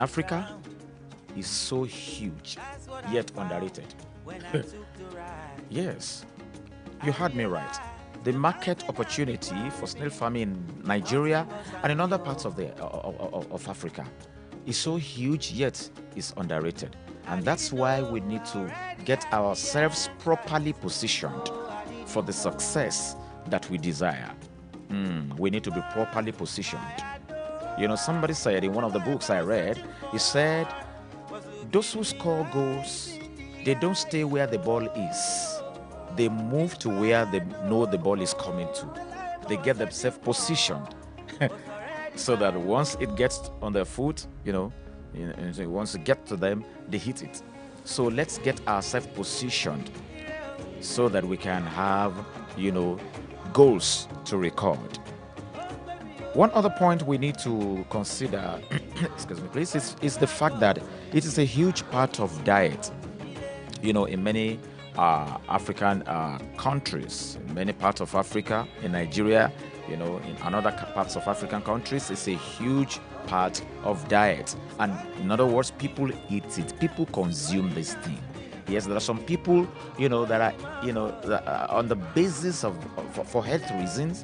Africa is so huge, yet underrated. Yes, you heard me right. The market opportunity for snail farming in Nigeria and in other parts of of Africa is so huge, yet is underrated. And that's why we need to get ourselves properly positioned for the success that we desire. We need to be properly positioned. Somebody said in one of the books I read, he said, those who score goals, they don't stay where the ball is. They move to where they know the ball is coming to. They get themselves positioned so that once it gets on their foot, once it gets to them, they hit it. So let's get ourselves positioned so that we can have, goals to record. One other point we need to consider, excuse me, please, is the fact that it is a huge part of diet. In many African countries, in many parts of Africa, in Nigeria, in other parts of African countries, it's a huge part of diet. And in other words, people eat it. People consume this thing. Yes, there are some people, that are, on the basis of for health reasons,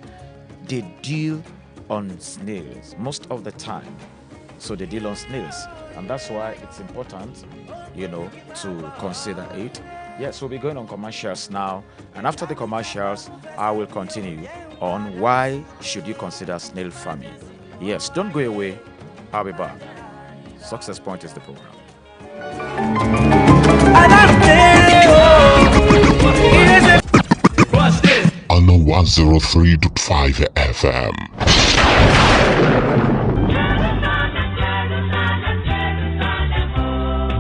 they deal on snails most of the time. So they deal on snails, and that's why it's important, to consider it. Yes, we'll be going on commercials now, and after the commercials, I will continue on why should you consider snail farming. Yes, don't go away. I'll be back. Success Point is the program. On 103.5 FM.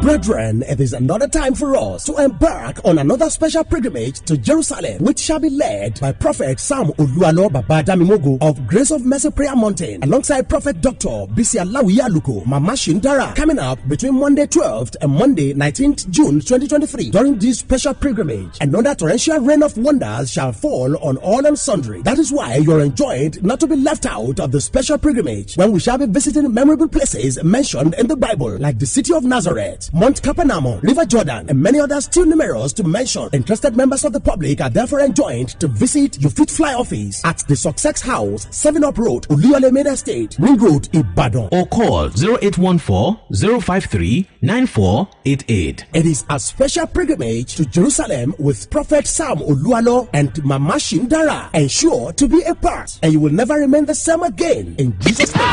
Brethren, it is another time for us to embark on another special pilgrimage to Jerusalem, which shall be led by Prophet Sam Olutola Babadamimogo of Grace of Mercy Prayer Mountain, alongside Prophet Dr. Bisi Alawiyaluko, Mama Shindara, coming up between Monday 12th and Monday 19th June 2023. During this special pilgrimage, another torrential rain of wonders shall fall on all and sundry. That is why you're enjoined not to be left out of the special pilgrimage, when we shall be visiting memorable places mentioned in the Bible, like the city of Nazareth, Mount Capernaum, River Jordan, and many others too numerous to mention. Interested members of the public are therefore enjoined to visit your Fit Fly office at the Success House, 7 Up Road, Oluyole Main Estate, Ring Road, Ibadan, or call 0814-053-9488. It is a special pilgrimage to Jerusalem with Prophet Sam Olutola and Mama Shindara. Ensure to be a part, and you will never remain the same again. In Jesus' name.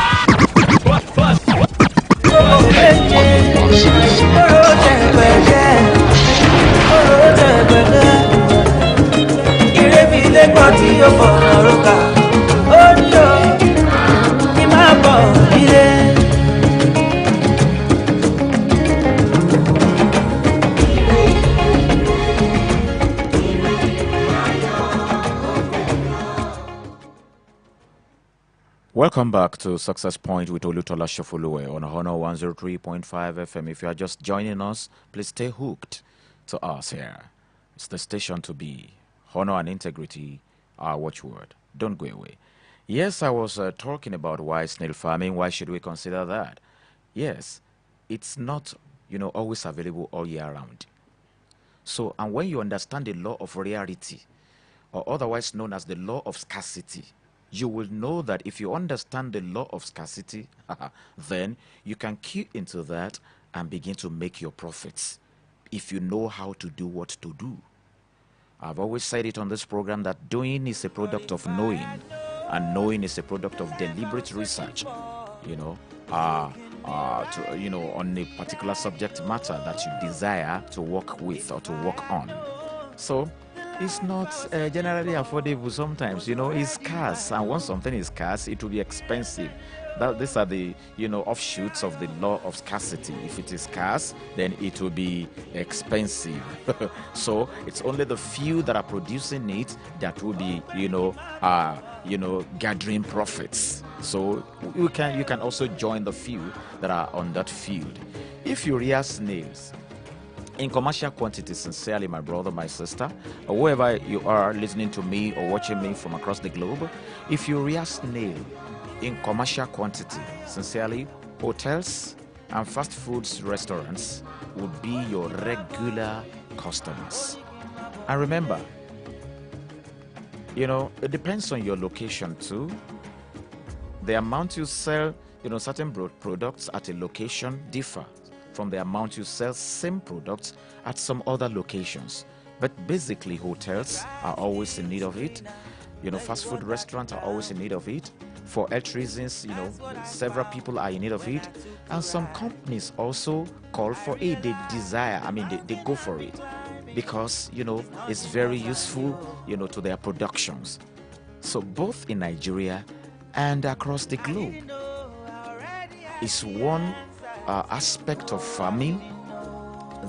Welcome back to Success Point with Olutola Sofoluwe on Honor 103.5 FM. If you are just joining us, please stay hooked to us here. It's the station to be. Honor and integrity, our watchword. Don't go away. Yes, I was talking about why snail farming. Why should we consider that? Yes, it's not, always available all year round. So, and when you understand the law of rarity, or otherwise known as the law of scarcity, you will know that if you understand the law of scarcity, then you can key into that and begin to make your profits if you know how to do what to do. I've always said it on this program that doing is a product of knowing, and knowing is a product of deliberate research, on a particular subject matter that you desire to work with or to work on. So it's not generally affordable sometimes, it's scarce, and once something is scarce, it will be expensive. These are the, offshoots of the law of scarcity. If it is scarce, then it will be expensive. So it's only the few that are producing it that will be, gathering profits. So you can also join the few that are on that field. If you rear snails in commercial quantities, sincerely, my brother, my sister, or wherever you are listening to me or watching me from across the globe, if you rear snail in commercial quantity, sincerely, hotels and fast foods restaurants would be your regular customers. And remember, it depends on your location too. The amount you sell, certain products at a location differ from the amount you sell same products at some other locations. But basically, hotels are always in need of it. Fast food restaurants are always in need of it. For health reasons, several people are in need of it. And some companies also call for it. They desire, they go for it because, it's very useful, to their productions. So both in Nigeria and across the globe, it's one aspect of farming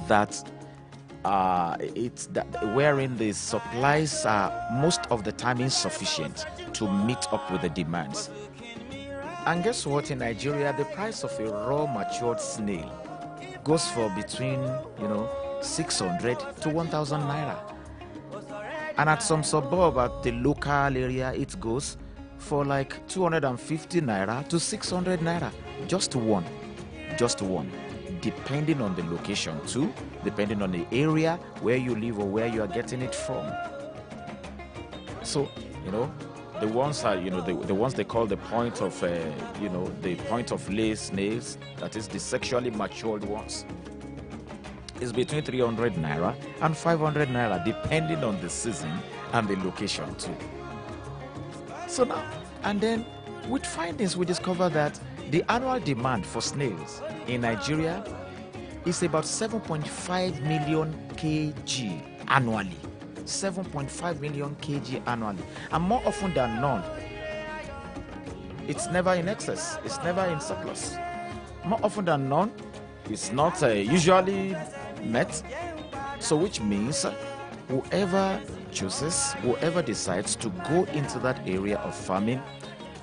that wherein the supplies are most of the time insufficient to meet up with the demands. And guess what? In Nigeria, the price of a raw matured snail goes for between 600 to 1,000 naira, and at some suburb at the local area it goes for like 250 naira to 600 naira. Just one, depending on the location too, depending on the area where you live or where you are getting it from. So the ones are the ones they call the point of the point of lay snails, that is the sexually matured ones, is between 300 naira and 500 naira, depending on the season and the location too. So now, and then with findings, we discover that the annual demand for snails in Nigeria is about 7.5 million kg annually. 7.5 million kg annually. And more often than not, it's never in excess, it's never in surplus. More often than not, it's not usually met. So which means whoever decides to go into that area of farming,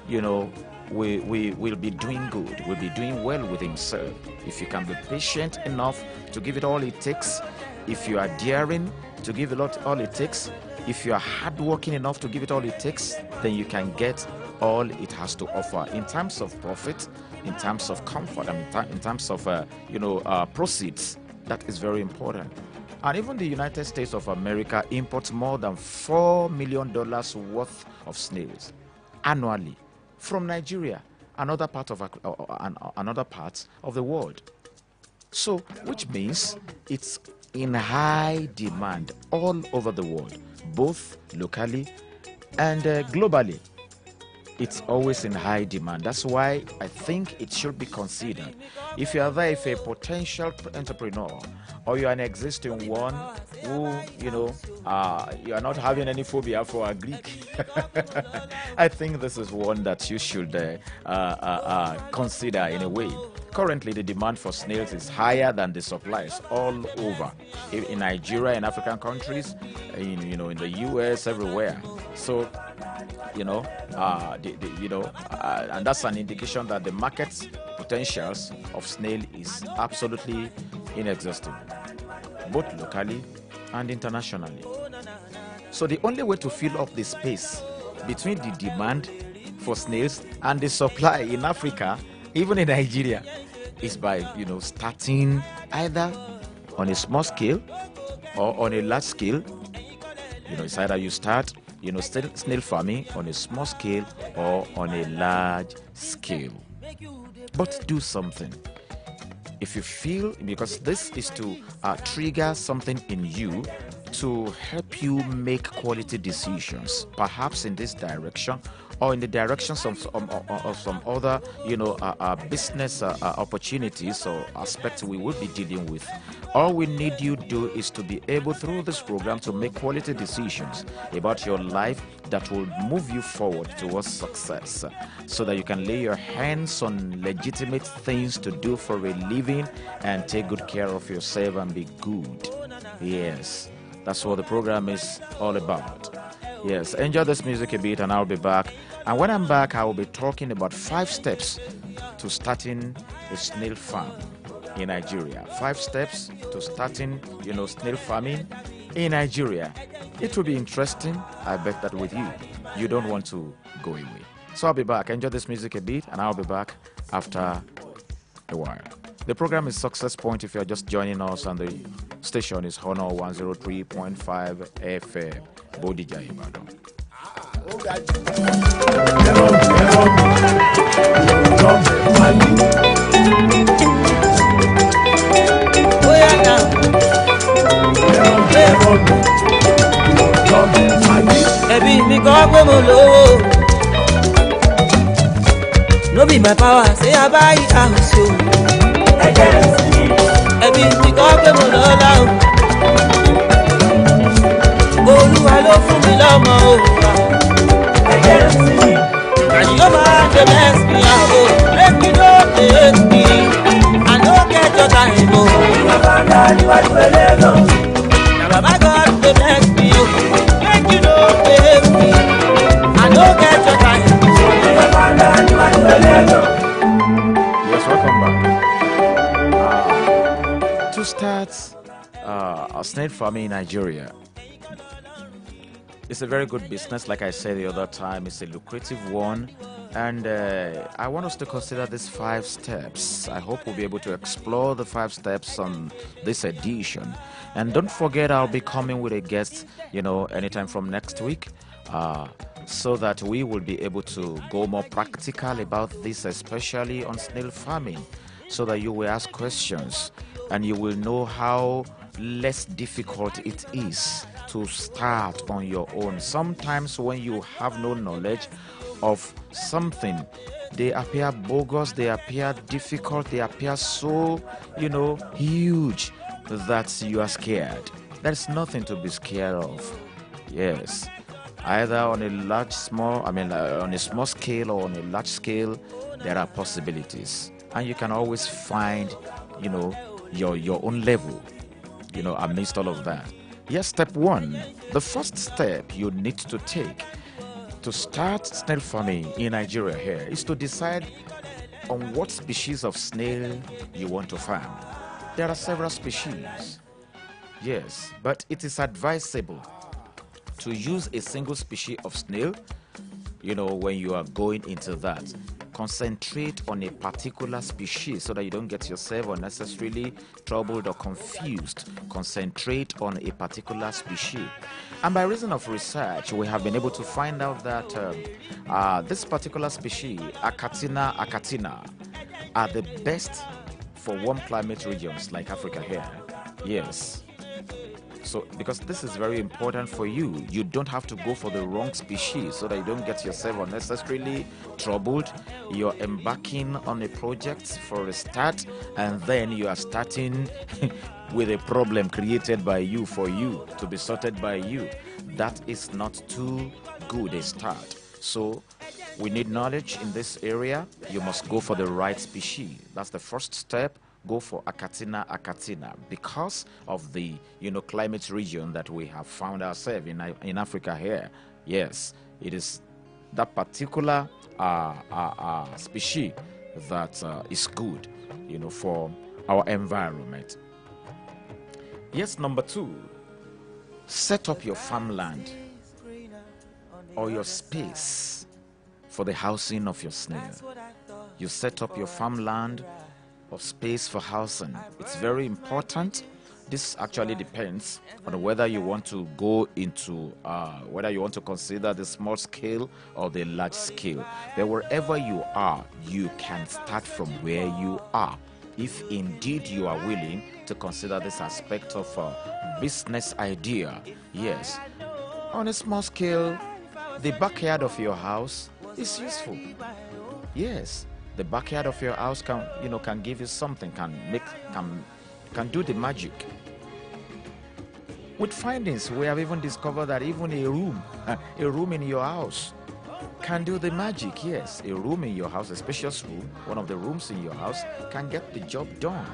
we will be doing good, will be doing well with himself. If you can be patient enough to give it all it takes, if you are daring to give all it takes, if you are hardworking enough to give it all it takes, then you can get all it has to offer in terms of profit, in terms of comfort, in terms of proceeds. That is very important. And even the United States of America imports more than $4 million worth of snails annually from Nigeria, another part of the world. So, which means it's in high demand all over the world, both locally and globally. It's always in high demand. That's why I think it should be considered. If you are there, if a potential entrepreneur or you are an existing one who, you are not having any phobia for a Greek, I think this is one that you should consider in a way. Currently, the demand for snails is higher than the supplies all over, in Nigeria, in African countries, in the US, everywhere. So, and that's an indication that the market potentials of snail is absolutely inexhaustible, both locally and internationally. So the only way to fill up the space between the demand for snails and the supply in Africa, even in Nigeria, is by starting either on a small scale or on a large scale. It's either you start snail farming on a small scale or on a large scale. But do something. If you feel, because this is to trigger something in you to help you make quality decisions, perhaps in this direction or in the directions of some other, business opportunities or aspects we will be dealing with. All we need you to do is to be able, through this program, to make quality decisions about your life that will move you forward towards success, so that you can lay your hands on legitimate things to do for a living and take good care of yourself and be good. Yes, that's what the program is all about. Yes, enjoy this music a bit and I'll be back. And when I'm back, I will be talking about 5 steps to starting a snail farm in Nigeria. 5 steps to starting, snail farming in Nigeria. It will be interesting. I bet that with you, you don't want to go away. So I'll be back. Enjoy this music a bit and I'll be back after a while. The program is Success Point. If you're just joining us, and the station is Honor 103.5 FM, Bodija Ibadan. No be my power, say I buy it house, so ẹbí mi kọ́ pé mo lọ́lá o. Olúwa ló fún mi lọ́mọ o. And you man dey bless me o. Make you no hate me. I no get your time o. Na Baba God dey bless me o. Make you no hate me. I no get your time o. Yes, welcome back. To start a snail farming in Nigeria, it's a very good business. Like I said the other time, it's a lucrative one, and I want us to consider these 5 steps. I hope we'll be able to explore the 5 steps on this edition. And don't forget, I'll be coming with a guest, anytime from next week, so that we will be able to go more practical about this, especially on snail farming, so that you will ask questions and you will know how less difficult it is to start on your own. Sometimes when you have no knowledge of something, they appear bogus, they appear difficult, they appear so, huge that you are scared. There's nothing to be scared of. Yes. Either on a on a small scale or on a large scale, there are possibilities. And you can always find, your own level, amidst all of that. Yes, step 1. The first step you need to take to start snail farming in Nigeria here is to decide on what species of snail you want to farm. There are several species. Yes, but it is advisable to use a single species of snail, when you are going into that. Concentrate on a particular species so that you don't get yourself unnecessarily troubled or confused. Concentrate on a particular species. And by reason of research, we have been able to find out that this particular species, Achatina, are the best for warm climate regions like Africa here. Yes. So, because this is very important for you, you don't have to go for the wrong species so that you don't get yourself unnecessarily troubled. You're embarking on a project for a start, and then you are starting with a problem created by you for you, to be sorted by you. That is not too good a start. So, we need knowledge in this area. You must go for the right species. That's the first step. Go for Achatina because of the climate region that we have found ourselves in Africa here. Yes, it is that particular species that is good for our environment. Yes, number 2, set up your farmland or your space for the housing of your snail. You set up your farmland of space for housing. It's very important. This actually depends on whether you want to go into whether you want to consider the small scale or the large scale. But wherever you are, you can start from where you are, if indeed you are willing to consider this aspect of business idea. Yes, on a small scale, the backyard of your house is useful. Yes, the backyard of your house can give you something, can do the magic. With findings, we have even discovered that even a room in your house can do the magic. Yes, a room in your house, a spacious room, one of the rooms in your house can get the job done.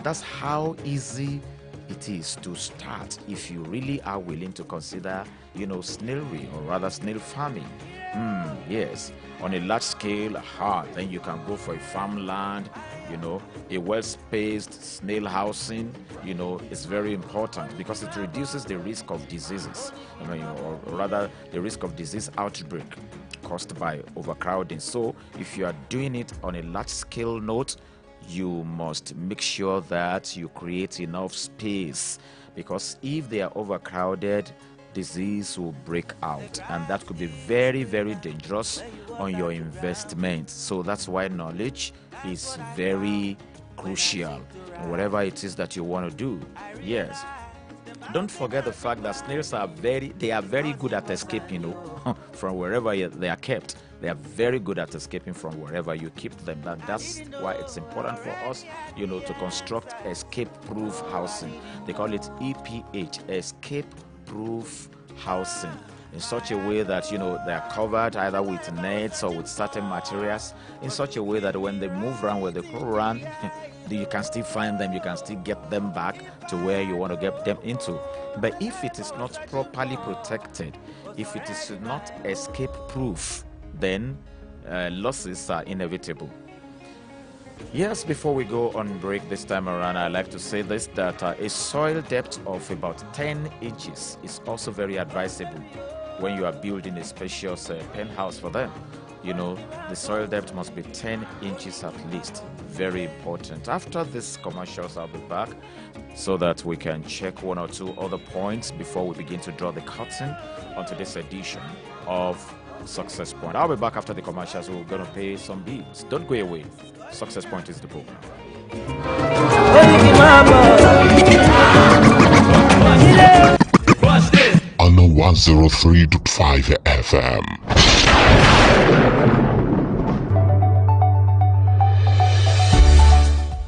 That's how easy it is to start if you really are willing to consider, snailry, or rather snail farming. Yes, on a large scale, then you can go for a farmland, a well-spaced snail housing, is very important because it reduces the risk of diseases, or rather the risk of disease outbreak caused by overcrowding. So if you are doing it on a large scale note, you must make sure that you create enough space, because if they are overcrowded, disease will break out, and that could be very, very dangerous on your investment. So that's why knowledge is very crucial, whatever it is that you want to do. Yes, don't forget the fact that snails are very good at escaping, from wherever they are kept. They are very good at escaping from wherever you keep them. And that's why it's important for us, to construct escape-proof housing. They call it EPH, escape-proof housing, in such a way that they are covered either with nets or with certain materials, in such a way that when they move around, when they go around, you can still find them, you can still get them back to where you want to get them into. But if it is not properly protected, if it is not escape proof, then losses are inevitable. Yes, before we go on break this time around, I'd like to say this, that a soil depth of about 10 inches is also very advisable when you are building a spacious penthouse for them. The soil depth must be 10 inches at least. Very important. After this commercials, I'll be back so that we can check one or two other points before we begin to draw the curtain onto this edition of Success Point. I'll be back after the commercials. We're going to pay some bills. Don't go away. Success Point is the program. On 103.5 FM.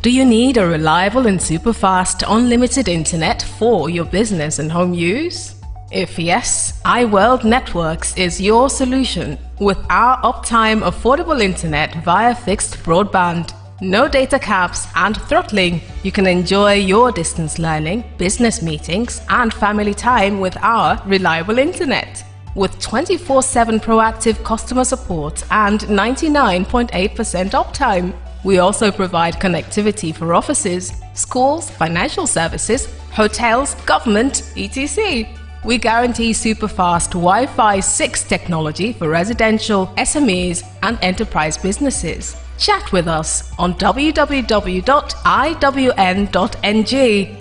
Do you need a reliable and super fast unlimited internet for your business and home use? If yes, iWorld Networks is your solution with our uptime affordable internet via fixed broadband. No data caps and throttling. You can enjoy your distance learning, business meetings, and family time with our reliable internet. With 24/7 proactive customer support and 99.8% uptime. We also provide connectivity for offices, schools, financial services, hotels, government, etc. We guarantee super fast Wi-Fi 6 technology for residential, SMEs, and enterprise businesses. Chat with us on www.iwn.ng.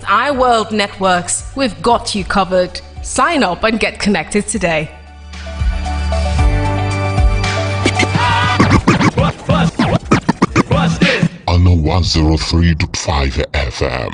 iWorld Networks, we've got you covered. Sign up and get connected today. On 103.5 FM.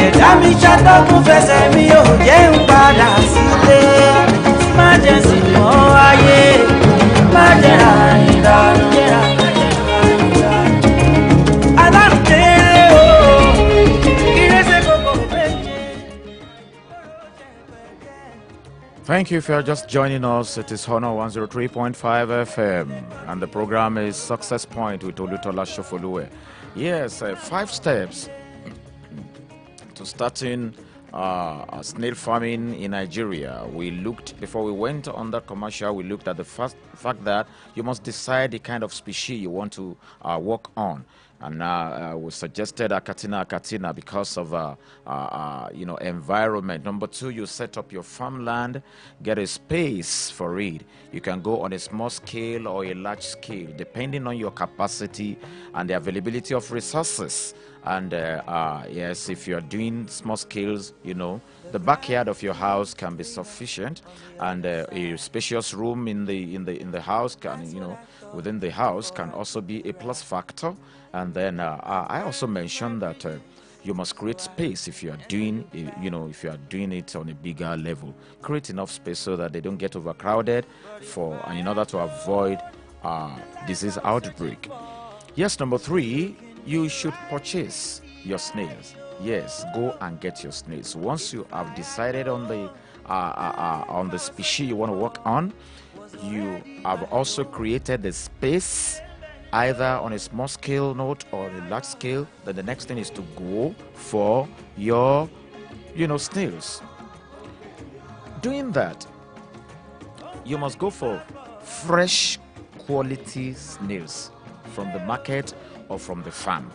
Ẹ̀dá mi ṣàtọ́kùn fẹsẹ̀ mi ò jẹ́ ń padà sílé. Má jẹ́ sì mọ́ ayé, má jẹ́ àìdánù. Thank you if you're just joining us. It is Honor 103.5 FM, and the program is Success Point with Olutola Sofoluwe. Yes, 5 steps to starting snail farming in Nigeria. We looked, before we went on that commercial, we looked at the fact that you must decide the kind of species you want to work on. And we suggested Akatina because of environment. Number 2, you set up your farmland, get a space for it. You can go on a small scale or a large scale, depending on your capacity and the availability of resources. And yes, if you are doing small scales, the backyard of your house can be sufficient, and a spacious room in the house can, within the house can also be a plus factor. And then I also mentioned that you must create space if you are doing, if you are doing it on a bigger level. Create enough space so that they don't get overcrowded, and in order to avoid disease outbreak. Yes, number 3, you should purchase your snails. Yes, go and get your snails. Once you have decided on the species you want to work on, you have also created the space, either on a small scale note or a large scale. Then the next thing is to go for your, snails. Doing that, you must go for fresh quality snails from the market or from the farm.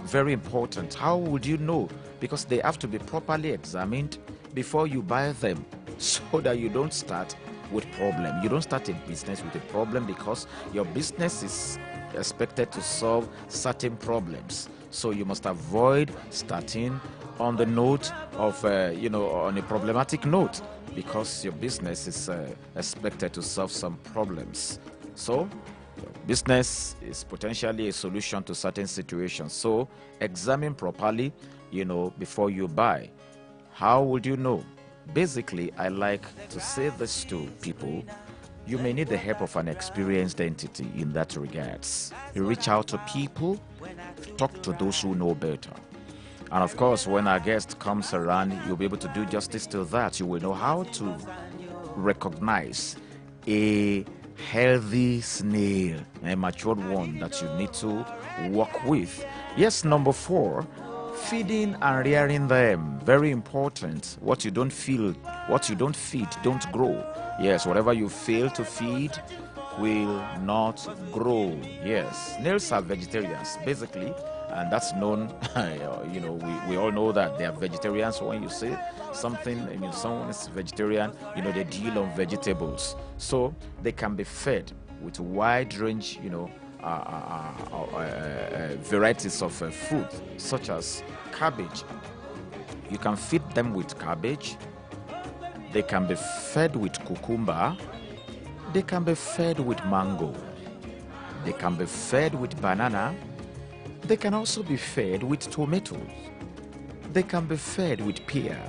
Very important. How would you know? Because they have to be properly examined before you buy them, so that you don't start with problem. You don't start a business with a problem, because your business is expected to solve certain problems. So you must avoid starting on the note of, on a problematic note, because your business is expected to solve some problems. So your business is potentially a solution to certain situations. So examine properly, before you buy. How would you know? Basically, I like to say this to people. You may need the help of an experienced entity in that regards. You reach out to people, talk to those who know better. And of course, when our guest comes around, you'll be able to do justice to that. You will know how to recognize a healthy snail, a matured one that you need to work with. Yes, number 4, feeding and rearing them. Very important. What you don't feed, don't grow. Yes, whatever you fail to feed will not grow. Yes, snails are vegetarians, basically, and that's known. We all know that they are vegetarians. So when you say something, someone is vegetarian, they deal on vegetables. So they can be fed with a wide range, varieties of food, such as cabbage. You can feed them with cabbage. They can be fed with cucumber. They can be fed with mango. They can be fed with banana. They can also be fed with tomatoes. They can be fed with pears.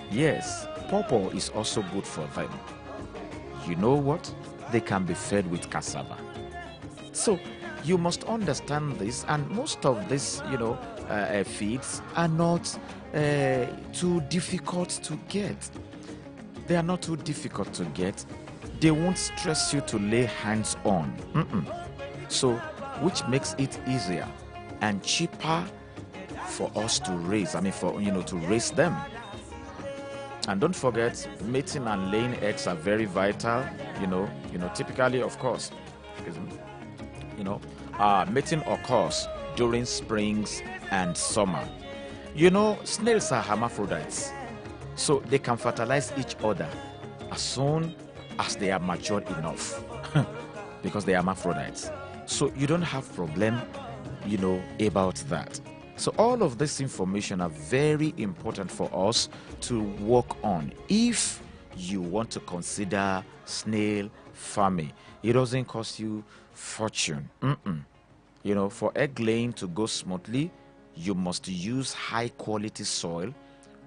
Yes, pawpaw is also good for them. You know what? They can be fed with cassava. So you must understand this, and most of these, feeds are not too difficult to get. They are not too difficult to get. They won't stress you to lay hands on. So, which makes it easier and cheaper for us to raise. To raise them. And don't forget, mating and laying eggs are very vital. Typically, of course, mating occurs during springs and summer. Snails are hermaphrodites, so they can fertilize each other as soon as they are matured enough, because they are hermaphrodites. So you don't have problem, about that. So all of this information are very important for us to work on if you want to consider snail farming. It doesn't cost you fortune. For egg laying to go smoothly, you must use high quality soil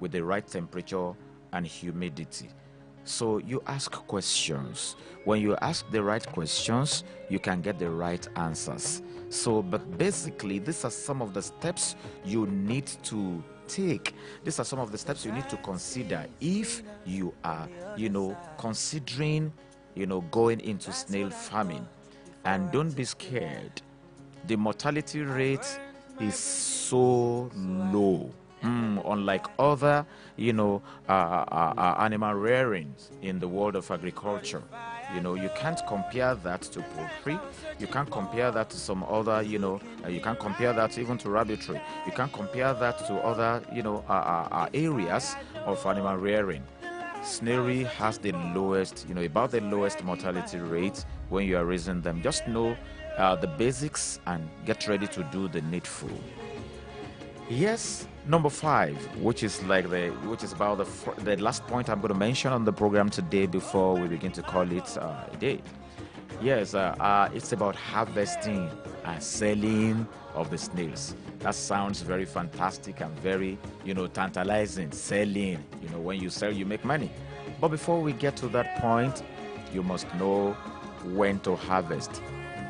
with the right temperature and humidity. So you ask questions. When you ask the right questions, you can get the right answers. So, but basically, these are some of the steps you need to take. These are some of the steps you need to consider if you are, considering, going into snail farming. And don't be scared. The mortality rate is so low. Unlike other, animal rearing in the world of agriculture. You can't compare that to poultry. You can't compare that to some other, you can't compare that even to rabbitry. You can't compare that to other, areas of animal rearing. Snailery has the lowest, about the lowest mortality rate when you are raising them. Just know the basics and get ready to do the needful. Yes, number 5, which is about the last point I'm going to mention on the program today before we begin to call it a day. Yes, it's about harvesting and selling of the snails. That sounds very fantastic and very, tantalizing. Selling, when you sell, you make money. But before we get to that point, you must know when to harvest.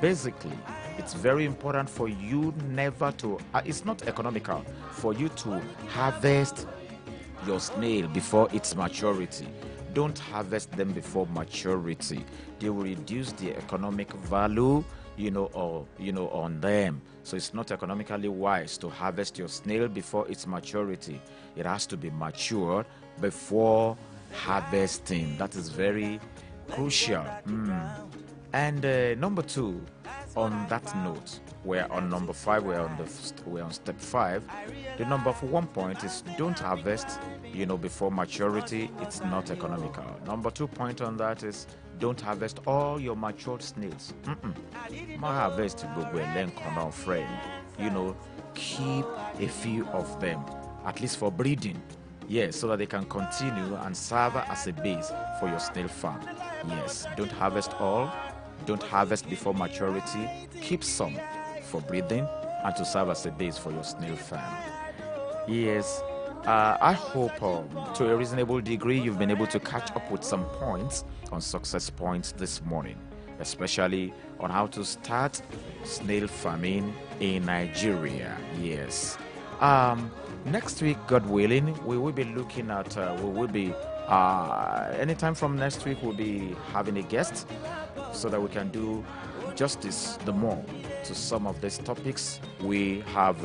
Basically, it's very important for you never to, it's not economical for you to harvest your snail before its maturity. Don't harvest them before maturity. They will reduce the economic value, on them. So it's not economically wise to harvest your snail before its maturity. It has to be mature before harvesting. That is very crucial. And number 2, on that note, we're on number 5. We're on step 5. The number for 1 point is don't harvest, before maturity. It's not economical. Number 2 point on that is don't harvest all your matured snails. Ma harvest friend. Keep a few of them, at least for breeding. Yes, so that they can continue and serve as a base for your snail farm. Yes, don't harvest all. Don't harvest before maturity. Keep some for breeding and to serve as a base for your snail farm. Yes, I hope to a reasonable degree you've been able to catch up with some points on success points this morning, especially on how to start snail farming in Nigeria. Yes. Next week, God willing, we will be looking at, anytime from next week, we'll be having a guest so that we can do justice the more to some of these topics we have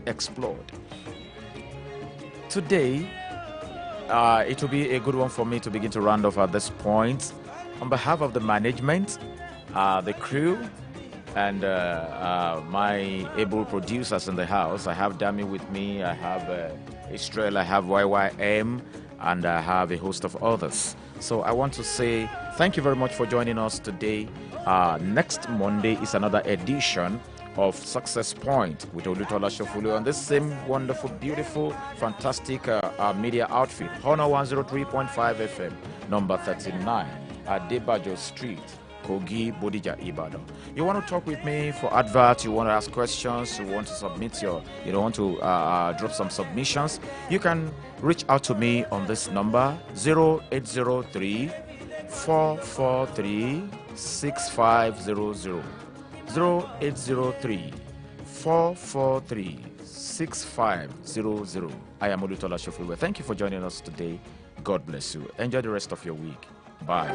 explored. Today, it will be a good one for me to begin to round off at this point. On behalf of the management, the crew, and my able producers in the house, I have Dami with me, I have Israel, I have YYM, and I have a host of others. So I want to say thank you very much for joining us today. Next Monday is another edition of Success Point with Olutola Sofoluwe on this same wonderful, beautiful, fantastic media outfit. Honor 103.5 FM, number 39, at Debajo Street, Kogi, Bodija, Ibadan. You want to talk with me for advert, you want to ask questions, you want to submit want to drop some submissions, you can reach out to me on this number, 0803 443 6500. 0803 443 6500. I am Olutola Sofoluwe. Thank you for joining us today. God bless you. Enjoy the rest of your week. Bye.